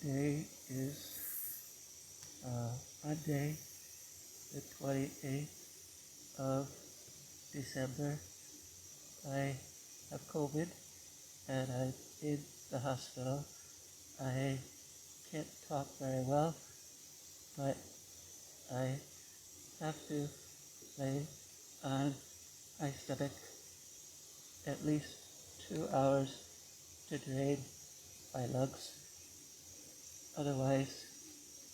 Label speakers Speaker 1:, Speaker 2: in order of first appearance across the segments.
Speaker 1: Today is Monday, the 28th of December. I have COVID and I'm in the hospital. I can't talk very well, but I have to lay on my stomach at least 2 hours to drain my lungs. Otherwise,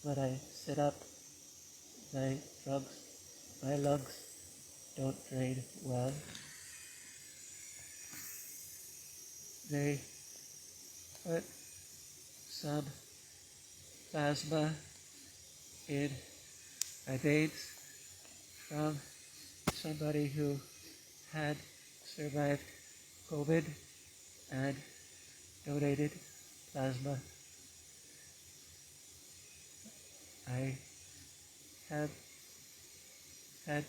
Speaker 1: when I sit up, my lungs don't drain well. They put some plasma in my veins from somebody who had survived COVID and donated plasma. I have had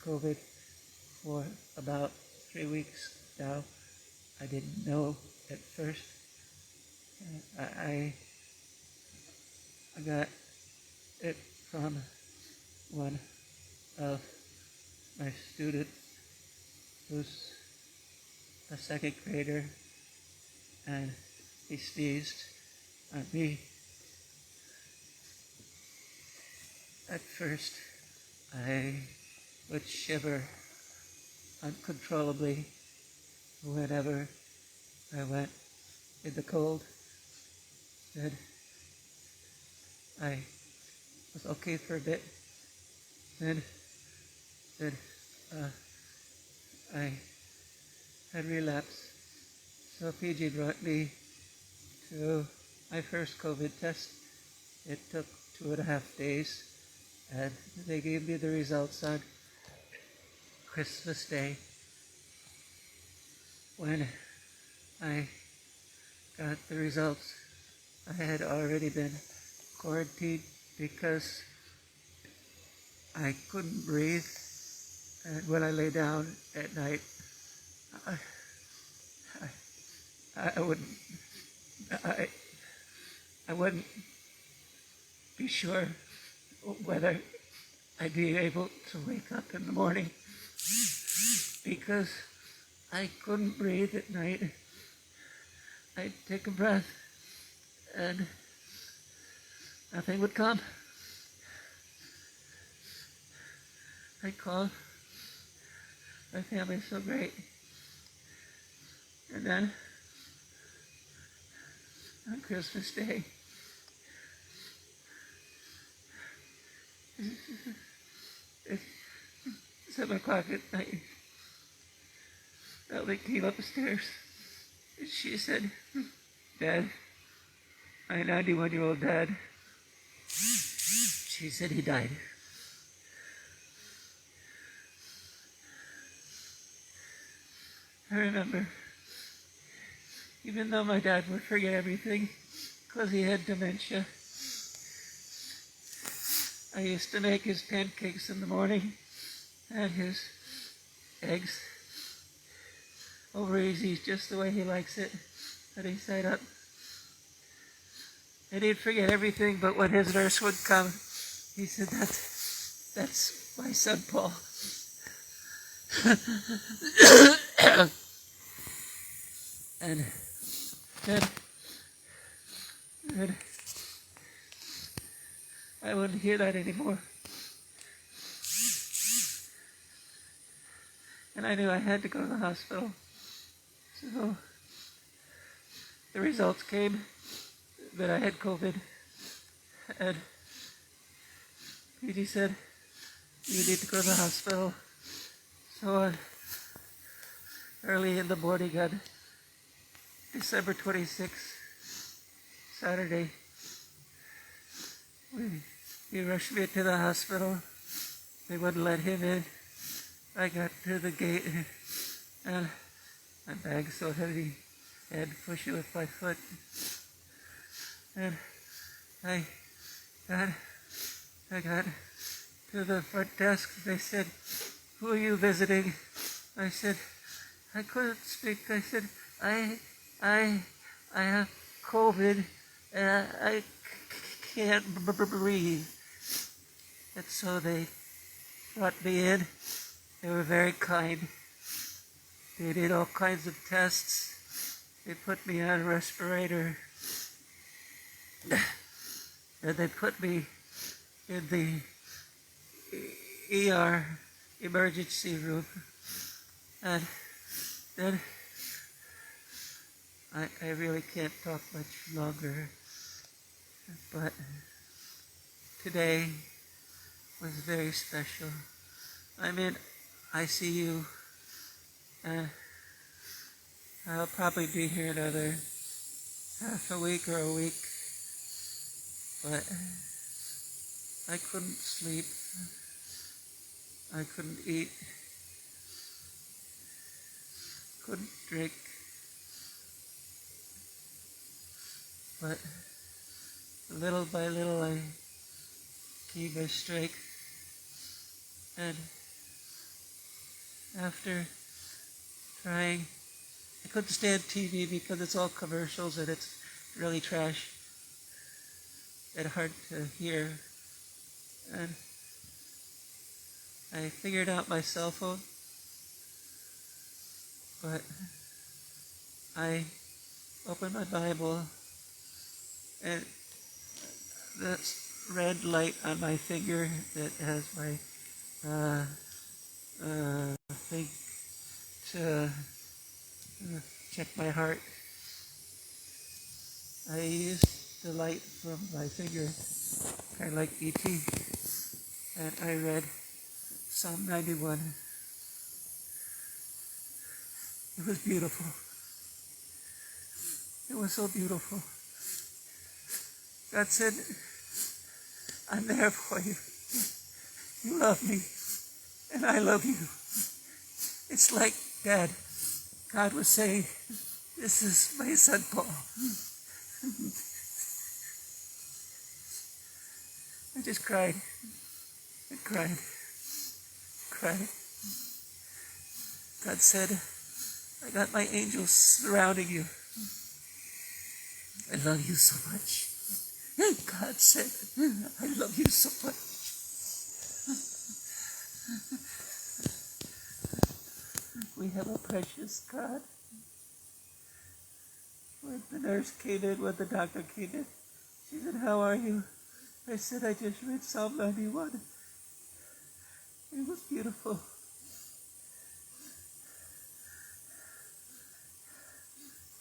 Speaker 1: COVID for about 3 weeks now. I didn't know at first. I got it from one of my students who's a second grader, and he sneezed on me. At first, I would shiver uncontrollably whenever I went in the cold. Then I was okay for a bit. Then I had relapsed. So PG brought me to my first COVID test. It took 2.5 days, and they gave me the results on Christmas Day. When I got the results, I had already been quarantined because I couldn't breathe, and when I lay down at night, I wouldn't be sure whether I'd be able to wake up in the morning because I couldn't breathe at night. I'd take a breath and nothing would come. I called my family so great. And then on Christmas Day, at 7 o'clock at night, Ellie came upstairs and she said, "Dad, my 91-year-old dad," she said, "he died." I remember, even though my dad would forget everything because he had dementia, I used to make his pancakes in the morning and his eggs over easy, just the way he likes it, that he side up. And he'd forget everything, but when his nurse would come, he said, that's my son Paul. And then I wouldn't hear that anymore. And I knew I had to go to the hospital. So the results came that I had COVID, and PG said, "You need to go to the hospital." So early in the morning on December 26th, Saturday, he rushed me to the hospital. They wouldn't let him in. I got to the gate and my bag's so heavy I had to push it with my foot. And I got to the front desk. They said, "Who are you visiting?" I said, I couldn't speak. I said, I have COVID I can't breathe. And so they brought me in. They were very kind. They did all kinds of tests. They put me on a respirator. And they put me in the ER, emergency room. And then I really can't talk much longer. But today was very special. I'm in ICU, and I'll probably be here another half a week or a week. But I couldn't sleep. I couldn't eat. Couldn't drink. But little by little I gained my strength. And after trying, I couldn't stand TV because it's all commercials and it's really trash and hard to hear. And I figured out my cell phone, but I opened my Bible, and the red light on my finger that has my thing to check my heart, I used the light from my finger, kind of like E.T., and I read Psalm 91. It was beautiful. It was so beautiful. God said, I'm there for you. You love me, and I love you. It's like Dad. God was saying, this is my son Paul. I just cried. I cried. Cried. God said, I got my angels surrounding you. I love you so much. God said, I love you so much. We have a precious God. When the nurse came in, when the doctor came in, she said, how are you? I said, I just read Psalm 91. It was beautiful.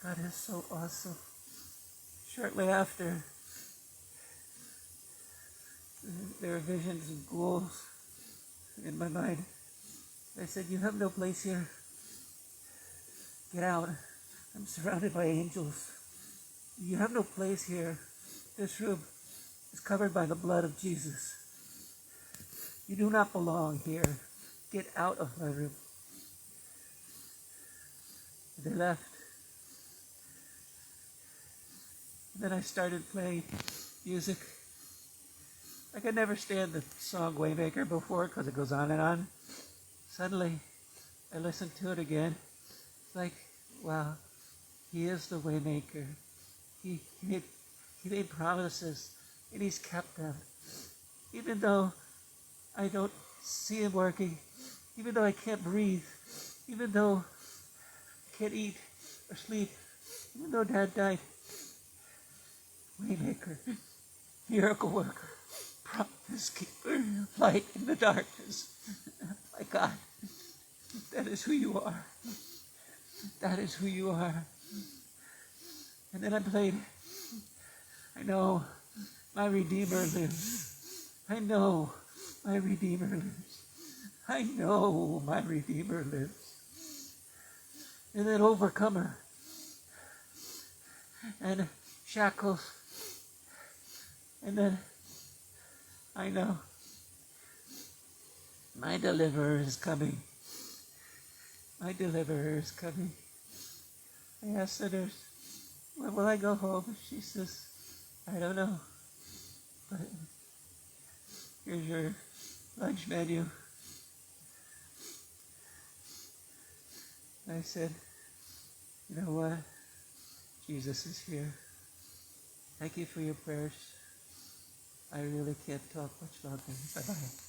Speaker 1: God is so awesome. Shortly after, there were visions of ghouls in my mind. I said, you have no place here. Get out. I'm surrounded by angels. You have no place here. This room is covered by the blood of Jesus. You do not belong here. Get out of my room. They left. And then I started playing music. I could never stand the song Waymaker before because it goes on and on. Suddenly, I listened to it again. It's like, wow, he is the Waymaker. He made promises, and he's kept them. Even though I don't see him working, even though I can't breathe, even though I can't eat or sleep, even though Dad died, Waymaker, miracle worker, promise keeper, light in the darkness. My God, that is who you are. That is who you are. And then I played, I know my Redeemer lives. I know my Redeemer lives. I know my Redeemer lives. And then Overcomer. And Shackles. And then I know my Deliverer is coming. My Deliverer is coming. I asked the nurse, when will I go home? She says, I don't know. But here's your lunch menu. I said, you know what? Jesus is here. Thank you for your prayers. I really can't talk much longer. Bye-bye.